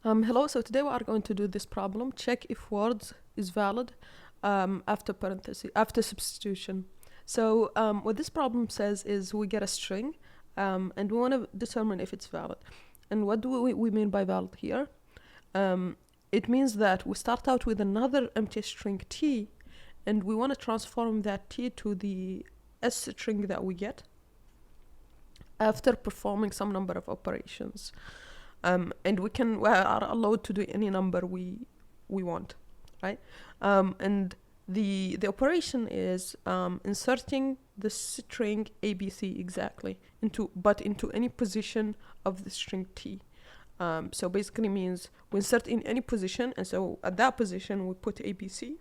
Hello, so today we are going to do this problem. Check if words is valid after parenthesis, after substitution. So what this problem says is we get a string and we want to determine if it's valid. And what do we mean by valid here? It means that we start out with another empty string t and we want to transform that t to the s string that we get after performing some number of operations. And we are allowed to do any number we want, right? And the operation is inserting the string ABC exactly into any position of the string t. So basically means we insert in any position, and so at that position we put ABC,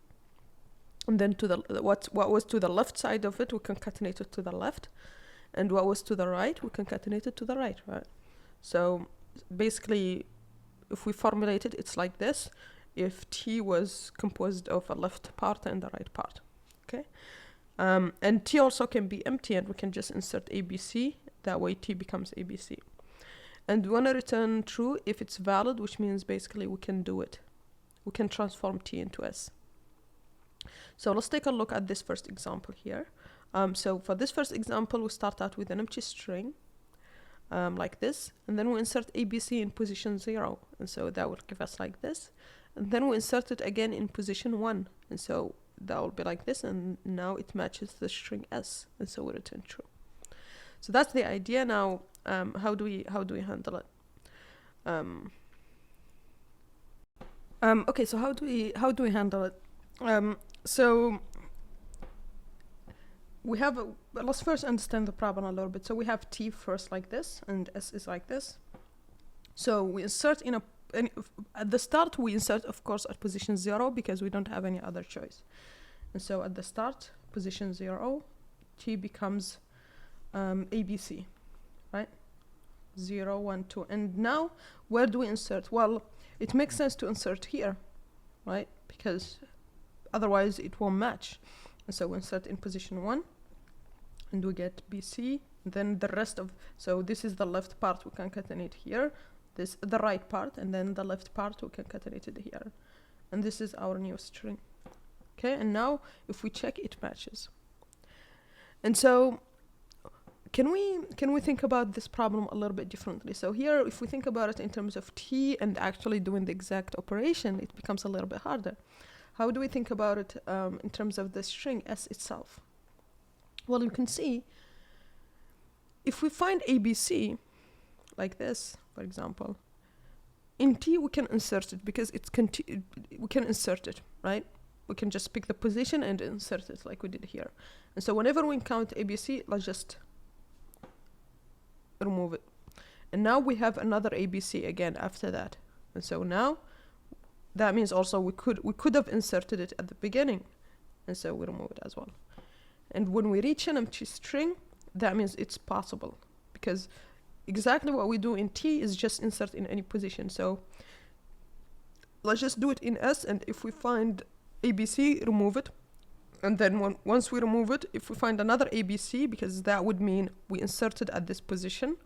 and then to the what was to the left side of it we concatenate it to the left, and what was to the right we concatenate it to the right, right? So basically, if we formulate it, it's like this: if t was composed of a left part and a right part, okay? And t also can be empty, and we can just insert ABC. That way t becomes ABC. And we want to return true if it's valid, which means basically we can do it. We can transform t into s. So let's take a look at this first example here. So for this first example, we start out with an empty string, like this, and then we insert ABC in position 0, and so that will give us like this, and then we insert it again in position 1, and so that will be like this, and now it matches the string s, and so we return true. So that's the idea. Now how do we handle it? Okay, so how do we handle it? So we have let's first understand the problem a little bit. So we have t first like this, and s is like this. So we insert at the start we insert, of course, at position 0 because we don't have any other choice. And so at the start, position 0, t becomes ABC, right? 0, 1, 2. And now where do we insert? Well, it makes sense to insert here, right? Because otherwise it won't match. And so we insert in position 1, and we get BC. Then the rest of, so this is the left part, we concatenate here. This the right part, and then the left part we concatenate it here. And this is our new string. Okay, and now if we check, it matches. And so can we think about this problem a little bit differently? So here, if we think about it in terms of t and actually doing the exact operation, it becomes a little bit harder. How do we think about it in terms of the string s itself? Well, you can see, if we find ABC, like this, for example, in t we can insert it because we can insert it, right? We can just pick the position and insert it like we did here. And so whenever we count ABC, let's just remove it. And now we have another ABC again after that. And so now that means also we could have inserted it at the beginning, and so we remove it as well. And when we reach an empty string, that means it's possible, because exactly what we do in t is just insert in any position. So let's just do it in s, and if we find ABC, remove it. And then once we remove it, if we find another ABC, because that would mean we inserted at this position,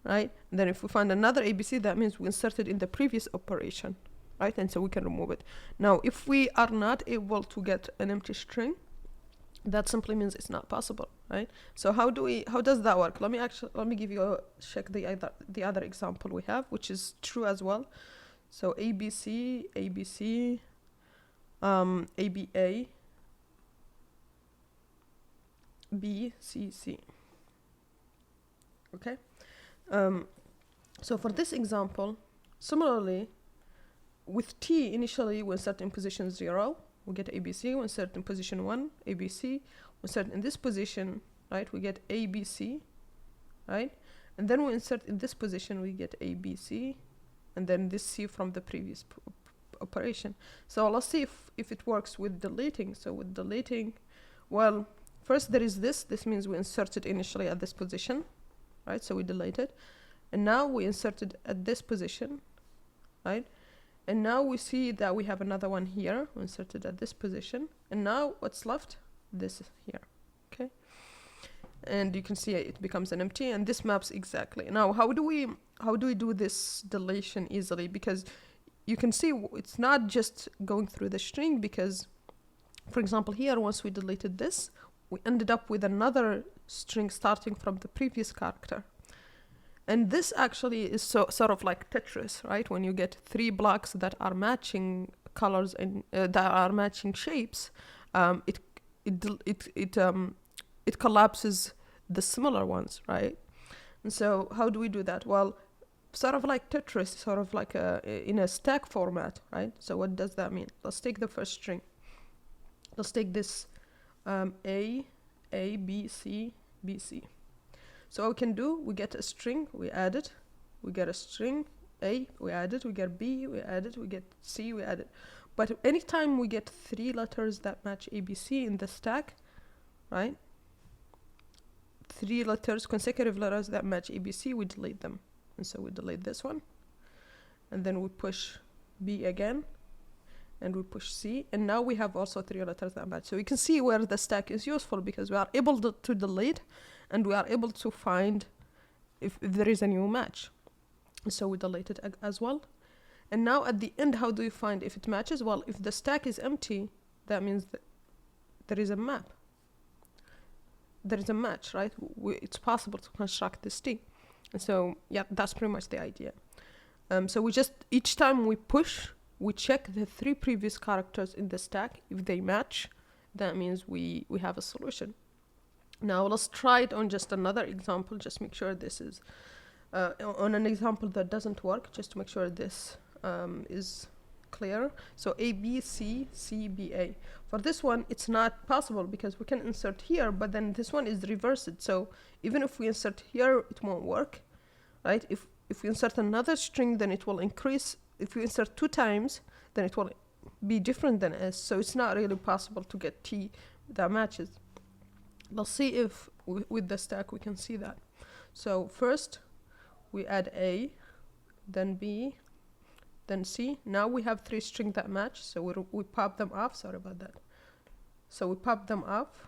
right? And then if we find another ABC, that means we inserted in the previous operation, right? And so we can remove it. Now, if we are not able to get an empty string, that simply means it's not possible, right? So how does that work? Let me give you check the other example we have, which is true as well. So ABC, ABA, BCC. Okay. So for this example, similarly, with t initially we insert in position 0, we get ABC. We insert in position 1, ABC. We insert in this position, right? We get ABC, right? And then we insert in this position, we get ABC, and then this C from the previous operation. So let's see if it works with deleting. So with deleting, well, first there is this. This means we inserted initially at this position, right? So we delete it. And now we inserted at this position, right? And now we see that we have another one here. We inserted at this position. And now what's left? This here, okay? And you can see it becomes an empty, and this maps exactly. Now, how do we how do we do this deletion easily? Because you can see it's not just going through the string, because, for example, here, once we deleted this, we ended up with another string starting from the previous character. And this actually is sort of like Tetris, right? When you get 3 blocks that are matching colors and that are matching shapes, it collapses the similar ones, right? And so how do we do that? Well, sort of like Tetris, sort of like in a stack format, right? So what does that mean? Let's take the first string. Let's take this A, B, C, B, C. So what we can do, we get a string, we add it, we get a string A, we add it, we get B, we add it, we get C, we add it. But anytime we get 3 letters that match A, B, C in the stack, right? 3 letters, consecutive letters that match A, B, C, we delete them. And so we delete this one, and then we push B again, and we push C, and now we have also 3 letters that match. So you can see where the stack is useful, because we are able to delete, and we are able to find if there is a new match. So we delete it as well. And now at the end, how do you find if it matches? Well, if the stack is empty, that means that there is a map. There is a match, right? It's possible to construct this T. And so, yeah, that's pretty much the idea. So we just, each time we push, we check the 3 previous characters in the stack. If they match, that means we have a solution. Now let's try it on just another example. Just make sure this is on an example that doesn't work, just to make sure this is clear. So A, B, C, C, B, A. For this one, it's not possible because we can insert here, but then this one is reversed. So even if we insert here, it won't work, right? If we insert another string, then it will increase. If we insert 2 times, then it will be different than S. So it's not really possible to get T that matches. Let's see if with the stack we can see that. So first we add A, then B, then C. Now we have 3 strings that match, so we pop them off. Sorry about that. So we pop them off,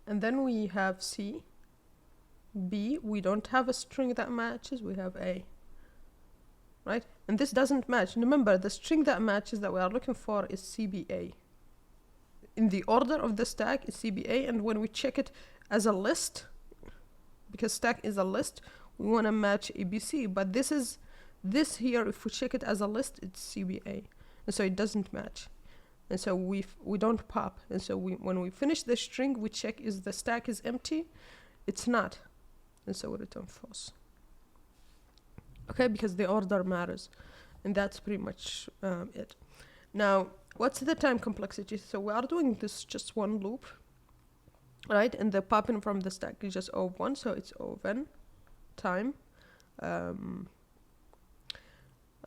and then we have C, B. We don't have a string that matches, we have A, right? And this doesn't match. Remember, the string that matches that we are looking for is CBA. In the order of the stack is CBA, and when we check it as a list, because stack is a list, we want to match ABC, but this here, if we check it as a list, it's CBA, and so it doesn't match, and so we don't pop. And so when we finish the string, we check is the stack is empty. It's not, and so we return false. Okay, because the order matters, and that's pretty much it. Now, what's the time complexity? So we are doing this just one loop, right? And the popping from the stack is just O1, so it's O(n) time.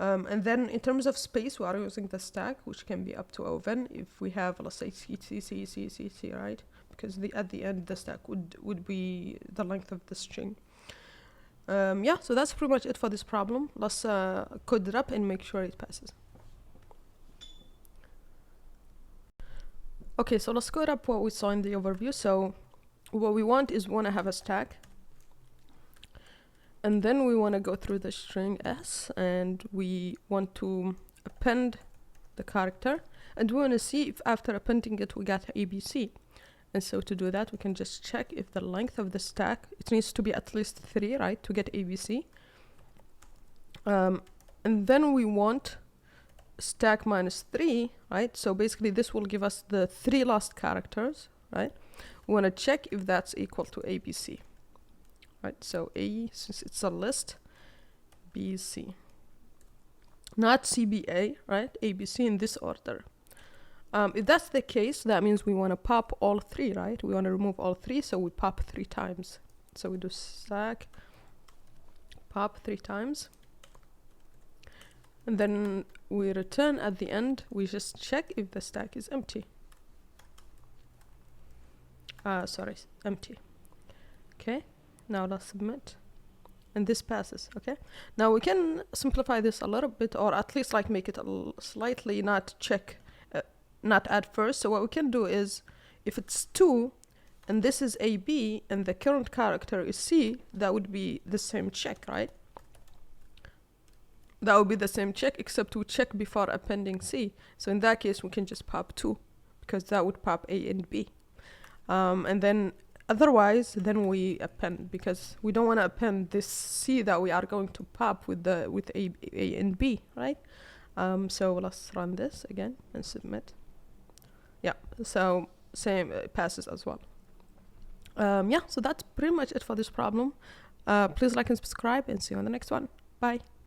And then in terms of space, we are using the stack, which can be up to O(n) if we have, let's say, C, right? Because at the end, the stack would be the length of the string. Yeah, so that's pretty much it for this problem. Let's code it up and make sure it passes. Okay, so let's code up what we saw in the overview. So what we want is we want to have a stack, and then we want to go through the string S, and we want to append the character, and we want to see if after appending it we got ABC. And so to do that, we can just check if the length of the stack, it needs to be at least 3, right, to get ABC. And then we want stack minus 3, right? So basically this will give us the 3 last characters, right? We want to check if that's equal to ABC, right? So A, since it's a list, BC, not CBA, right? ABC in this order. If that's the case, that means we want to pop all 3, right? We want to remove all 3, so we pop 3 times. So we do stack pop 3 times, and then we return at the end. We just check if the stack is empty. Empty. Okay, now let's submit, and this passes. Okay, now we can simplify this a little bit, or at least like make it slightly not add first. So what we can do is, if it's 2, and this is AB, and the current character is C, that would be the same check, right? That would be the same check, except we check before appending C. So in that case, we can just pop 2, because that would pop A and B. And then otherwise, then we append, because we don't want to append this C that we are going to pop with A and B, right? So let's run this again and submit. Yeah, so same, it passes as well. Yeah, so that's pretty much it for this problem. Please like and subscribe, and see you on the next one. Bye.